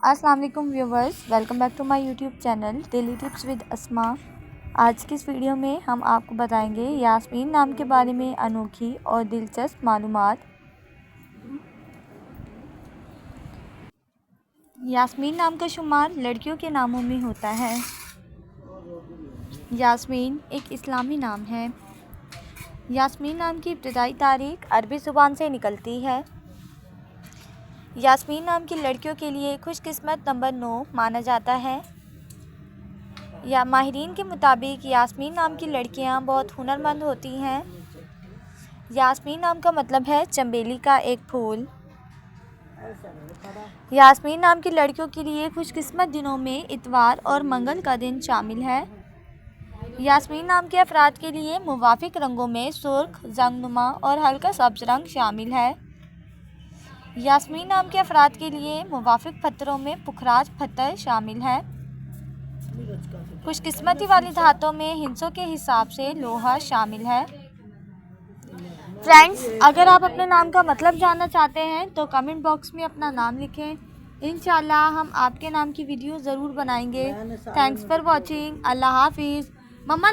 अस्सलाम वालेकुम viewers, welcome back to my YouTube channel Daily Tips with Asma. आज की इस वीडियो में हम आपको बताएंगे यास्मीन नाम के बारे में अनोखी और दिलचस्प मालूमात। यास्मीन नाम का शुमार लड़कियों के नामों में होता है। यास्मीन एक इस्लामी नाम है। यास्मीन नाम की इब्तिदाई तारीख अरबी ज़ुबान से निकलती है। यास्मीन नाम की लड़कियों के लिए खुशकिस्मत नंबर 9 माना जाता है। या माहिरीन के मुताबिक यास्मीन नाम की लड़कियां बहुत हुनरमंद होती हैं। यास्मीन नाम का मतलब है चंबेली का एक फूल। यास्मीन नाम की लड़कियों के लिए खुशकिस्मत दिनों में इतवार और मंगल का दिन शामिल है। यास्मीन नाम के अफराद के लिए मुवाफिक रंगों में सुर्ख, जंगनुमा और हल्का सब्ज रंग शामिल है। यास्मीन नाम के अफराद के लिए मुवाफिक पत्थरों में पुखराज पत्थर शामिल है। खुशकिस्मती वाली धातों में हिंसों के हिसाब से लोहा शामिल है। फ्रेंड्स, अगर आप अपने नाम का मतलब जानना चाहते हैं तो कमेंट बॉक्स में अपना नाम लिखें। इंशाल्लाह हम आपके नाम की वीडियो ज़रूर बनाएंगे। Thanks for watching. अल्लाह हाफिज़। मम्मा